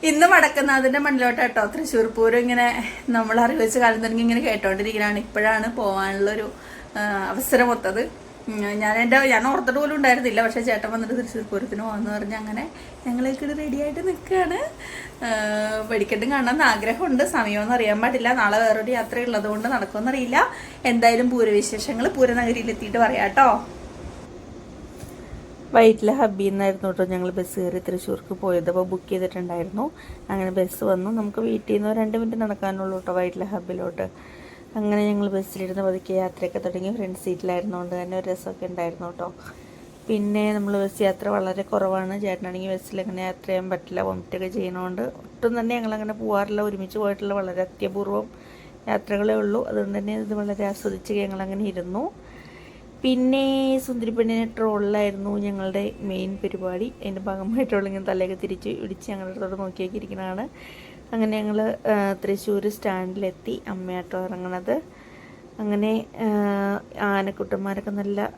ഇന്ന് വടക്കുന്നാഥിന്റെ മണ്ണിലോട്ട് കേട്ടോ തൃശ്ശൂർ പൂരം ഇങ്ങനെ നമ്മൾ അറിവിച്ച കാലം തന്നെ ഇങ്ങനെ കേട്ടോണ്ടിരിക്കുകയാണ്. ഇപ്പോഴാണ് പോകാനുള്ളൊരു അവസരം ഒത്തത്. ഞാൻ ഓർത്തിട്ട് പോലും ഉണ്ടായിരുന്നില്ല. പക്ഷെ ചേട്ടൻ വന്നിട്ട് തൃശ്ശൂർ പൂരത്തിന് പോകാമെന്ന് പറഞ്ഞ് അങ്ങനെ ഞങ്ങളേക്കിടെ റെഡി ആയിട്ട് നിൽക്കുകയാണ്. വെടിക്കെട്ടും കാണാൻ ആഗ്രഹമുണ്ട്. സമയമൊന്നും അറിയാൻ പാടില്ല. നാളെ വേറൊരു യാത്ര ഉള്ളത് കൊണ്ട് നടക്കുമെന്നറിയില്ല. എന്തായാലും പൂരവിശേഷങ്ങൾ പൂരനഗരിയിലെത്തിയിട്ട് പറയാം കേട്ടോ. വൈറ്റിലെ ഹബ്ബിൽ നിന്നായിരുന്നു കേട്ടോ ഞങ്ങൾ ബസ് കയറി തൃശ്ശൂർക്ക് പോയത്. അപ്പോൾ ബുക്ക് ചെയ്തിട്ടുണ്ടായിരുന്നു. അങ്ങനെ ബസ് വന്നു. നമുക്ക് വീട്ടിൽ നിന്ന് 2 മിനിറ്റ് നടക്കാനുള്ളൂ കേട്ടോ വൈറ്റിലെ ഹബ്ബിലോട്ട്. അങ്ങനെ ഞങ്ങൾ ബസ്സിലിരുന്ന് പതുക്കെ യാത്രയൊക്കെ തുടങ്ങി. ഫ്രണ്ട് സീറ്റിലായിരുന്നുകൊണ്ട് തന്നെ ഒരു രസമൊക്കെ ഉണ്ടായിരുന്നു കേട്ടോ. പിന്നെ നമ്മൾ ബസ് യാത്ര വളരെ കുറവാണ്. ചേട്ടനാണെങ്കിൽ ബസ്സിൽ അങ്ങനെ യാത്ര ചെയ്യാൻ പറ്റില്ല, വോമിറ്റൊക്കെ ചെയ്യുന്നതുകൊണ്ട് ഒട്ടും തന്നെ ഞങ്ങളങ്ങനെ പോകാറില്ല. ഒരുമിച്ച് പോയിട്ടുള്ള വളരെ അത്യപൂർവം യാത്രകളേ ഉള്ളൂ. അതുകൊണ്ട് തന്നെ ഇത് വളരെ ആസ്വദിച്ച് ഞങ്ങളങ്ങനെ ഇരുന്നു. പിന്നെ സുന്ദരിപ്പെണ്ണിനെ ട്രോളിലായിരുന്നു ഞങ്ങളുടെ മെയിൻ പരിപാടി. അതിൻ്റെ ഭാഗമായിട്ടുള്ള ഇങ്ങനെ തലയൊക്കെ തിരിച്ച് ഇടിച്ച് ഞങ്ങളുടെ അടുത്തോട്ട് നോക്കിയൊക്കെ ഇരിക്കുന്നതാണ്. അങ്ങനെ ഞങ്ങൾ തൃശ്ശൂർ സ്റ്റാൻഡിലെത്തി. അമ്മയാട്ടോ ഇറങ്ങണത്. അങ്ങനെ ആനക്കുട്ടന്മാരൊക്കെ നല്ല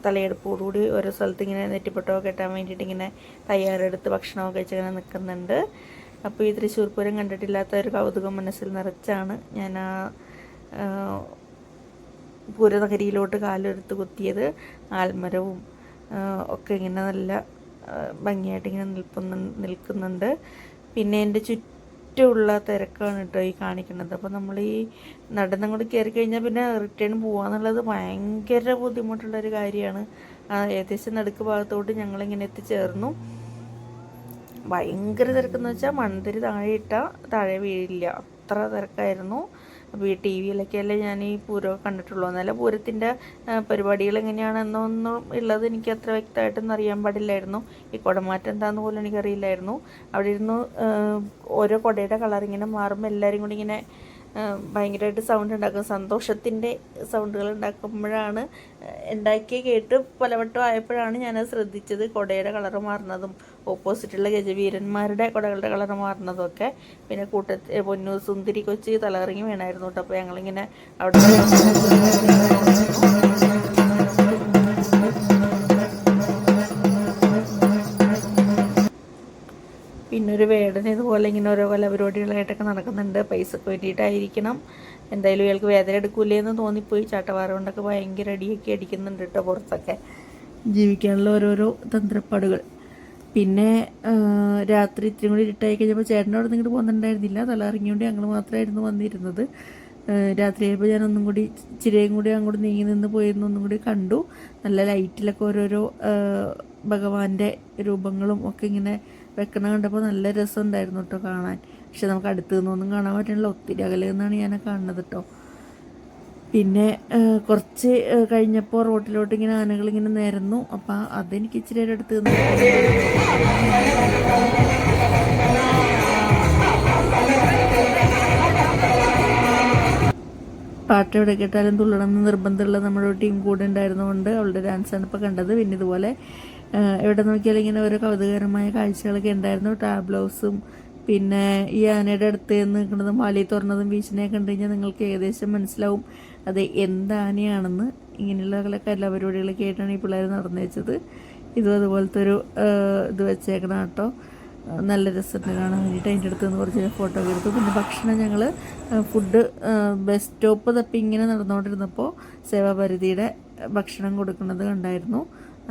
തലയെടുപ്പോടുകൂടി ഓരോ സ്ഥലത്ത് ഇങ്ങനെ നെറ്റിപ്പൊട്ടമൊക്കെ കെട്ടാൻ വേണ്ടിയിട്ട് ഇങ്ങനെ തയ്യാറെടുത്ത് ഭക്ഷണമൊക്കെ കഴിച്ചിങ്ങനെ നിൽക്കുന്നുണ്ട്. അപ്പോൾ ഈ തൃശ്ശൂർ പൂരം കണ്ടിട്ടില്ലാത്ത ഒരു കൗതുകം മനസ്സിൽ നിറച്ചാണ് ഞാൻ പൂരനഗരിയിലോട്ട് കാലെടുത്ത് കുത്തിയത്. ആൽമരവും ഒക്കെ ഇങ്ങനെ നല്ല ഭംഗിയായിട്ട് ഇങ്ങനെ നിൽക്കുന്നുണ്ട്. പിന്നെ എൻ്റെ ചുറ്റുമുള്ള തിരക്കാണ് കേട്ടോ ഈ കാണിക്കുന്നത്. അപ്പോൾ നമ്മൾ ഈ നടന്നങ്ങോട്ട് കയറി കഴിഞ്ഞാൽ പിന്നെ റിട്ടേൺ പോകാന്നുള്ളത് ഭയങ്കര ബുദ്ധിമുട്ടുള്ളൊരു കാര്യമാണ്. ഏകദേശം നടുക്ക് ഭാഗത്തോട്ട് ഞങ്ങളിങ്ങനെ എത്തിച്ചേർന്നു. ഭയങ്കര തിരക്കെന്ന് വെച്ചാൽ മൺതരി താഴെ വീഴില്ല, അത്ര തിരക്കായിരുന്നു. അപ്പോൾ ഈ ടി വിയിലൊക്കെയല്ലേ ഞാൻ ഈ പൂരമൊക്കെ കണ്ടിട്ടുള്ളൂ. എന്നല്ല പൂരത്തിൻ്റെ പരിപാടികൾ എങ്ങനെയാണെന്നൊന്നും ഉള്ളത് എനിക്ക് അത്ര വ്യക്തമായിട്ടൊന്നും അറിയാൻ പാടില്ലായിരുന്നു. ഈ കുടമാറ്റം എന്താണെന്ന് പോലും എനിക്കറിയില്ലായിരുന്നു. അവിടെ ഇരുന്ന് ഓരോ കുടയുടെ കളറിങ്ങനെ മാറുമ്പോൾ എല്ലാവരും കൂടി ഇങ്ങനെ ഭയങ്കരമായിട്ട് സൗണ്ട് ഉണ്ടാക്കും. സന്തോഷത്തിൻ്റെ സൗണ്ടുകൾ ഉണ്ടാക്കുമ്പോഴാണ് ഉണ്ടാക്കി കേട്ട് പലവട്ടം ആയപ്പോഴാണ് ഞാനത് ശ്രദ്ധിച്ചത്. കുടയുടെ കളറ് മാറുന്നതും ഓപ്പോസിറ്റുള്ള ഗജവീരന്മാരുടെ കുടകളുടെ കളറ് മാറുന്നതും ഒക്കെ. പിന്നെ പൊന്നു സുന്ദരി കൊച്ച് തലകറങ്ങി വീണായിരുന്നു കേട്ടോ. അപ്പോൾ ഞങ്ങളിങ്ങനെ അവിടെ പിന്നൊരു വേടന ഇതുപോലെ ഇങ്ങനെ ഓരോ കലാപരിപാടികളായിട്ടൊക്കെ നടക്കുന്നുണ്ട്. പൈസക്ക് വേണ്ടിയിട്ടായിരിക്കണം. എന്തായാലും ഇയാൾക്ക് വേദന എടുക്കൂലേ എന്ന് തോന്നിപ്പോയി. ചാട്ടവാറ കൊണ്ടൊക്കെ ഭയങ്കര അടിയൊക്കെ അടിക്കുന്നുണ്ട് കേട്ടോ പുറത്തൊക്കെ. ജീവിക്കാനുള്ള ഓരോരോ തന്ത്രപ്പാടുകൾ. പിന്നെ രാത്രി ഇത്തിരി കൂടി ഇരുട്ടായി കഴിഞ്ഞപ്പോൾ ചേട്ടനോട് ഇങ്ങോട്ട് പോകുന്നുണ്ടായിരുന്നില്ല. തല ഇറങ്ങിയോണ്ട് ഞങ്ങൾ മാത്രമായിരുന്നു വന്നിരുന്നത്. രാത്രി ആയപ്പോൾ ഞാൻ ഒന്നും കൂടി ഇച്ചിരിയും കൂടി അങ്ങോട്ട് നീങ്ങി നിന്ന് പോയിരുന്നു. ഒന്നും കൂടി കണ്ടു. നല്ല ലൈറ്റിലൊക്കെ ഓരോരോ ഭഗവാന്റെ രൂപങ്ങളും ഒക്കെ ഇങ്ങനെ വെക്കണ കണ്ടപ്പോൾ നല്ല രസമുണ്ടായിരുന്നു കേട്ടോ കാണാൻ. പക്ഷെ നമുക്ക് അടുത്ത് നിന്നൊന്നും കാണാൻ പറ്റണില്ല, ഒത്തിരി അകലെ നിന്നാണ് ഞാൻ കാണുന്നത് കേട്ടോ. പിന്നെ കുറച്ച് കഴിഞ്ഞപ്പോൾ റോട്ടിലോട്ട് ഇങ്ങനെ ആനകളിങ്ങനെ നിരന്നു. അപ്പം അതെനിക്ക് ഇച്ചിരി അടുത്ത് നിന്ന് പാട്ട് എവിടെ കേട്ടാലും തുള്ളണം എന്ന് നിർബന്ധമുള്ള നമ്മുടെ ടീം കൂടെ ഉണ്ടായിരുന്നതുകൊണ്ട് അവളുടെ ഡാൻസാണ് ഇപ്പോൾ കണ്ടത്. പിന്നെ ഇതുപോലെ എവിടെ നോക്കിയാലും ഇങ്ങനെ ഓരോ കൗതുകകരമായ കാഴ്ചകളൊക്കെ ഉണ്ടായിരുന്നു. ടാബ്ലോസും പിന്നെ ഈ ആനയുടെ അടുത്ത് നിൽക്കുന്നതും വാലി തുറന്നതും വീശിനെ കണ്ടു കഴിഞ്ഞാൽ നിങ്ങൾക്ക് ഏകദേശം മനസ്സിലാവും അത് എന്താനയാണെന്ന്. ഇങ്ങനെയുള്ള കലാപരിപാടികളൊക്കെ ആയിട്ടാണ് ഈ പിള്ളേർ നടന്നു വെച്ചത്. ഇതും അതുപോലത്തെ ഒരു ഇത് വെച്ചേക്കണം കേട്ടോ. നല്ല രസമുണ്ട് കാണാൻ വേണ്ടിയിട്ട്. അതിൻ്റെ അടുത്ത് നിന്ന് കുറച്ച് ഫോട്ടോ ഒക്കെ എടുത്തു. പിന്നെ ഭക്ഷണം ഞങ്ങൾ ഫുഡ് ബസ് സ്റ്റോപ്പ് തപ്പി ഇങ്ങനെ നടന്നുകൊണ്ടിരുന്നപ്പോൾ സേവാഭാരതിയുടെ ഭക്ഷണം കൊടുക്കുന്നത് കണ്ടായിരുന്നു.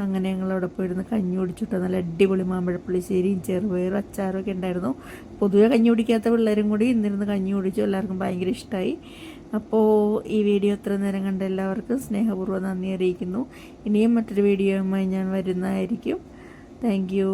അങ്ങനെ ഞങ്ങൾ അവിടെ പോയിരുന്ന് കഞ്ഞി കുടിച്ചിട്ട് നല്ല അടിപൊളി മാമ്പഴപ്പുളിശ്ശേരിയും ചെറുപയറും അച്ചാറും ഒക്കെ ഉണ്ടായിരുന്നു. പൊതുവെ കഞ്ഞി കുടിക്കാത്ത പിള്ളേരും കൂടി ഇന്നിരുന്ന് കഞ്ഞി കുടിച്ചു. എല്ലാവർക്കും ഭയങ്കര ഇഷ്ടമായി. അപ്പോൾ ഈ വീഡിയോ ഇത്ര നേരം കണ്ട എല്ലാവർക്കും സ്നേഹപൂർവ്വം നന്ദി അറിയിക്കുന്നു. ഇനിയും മറ്റൊരു വീഡിയോയുമായി ഞാൻ വരുന്നതായിരിക്കും. Thank you.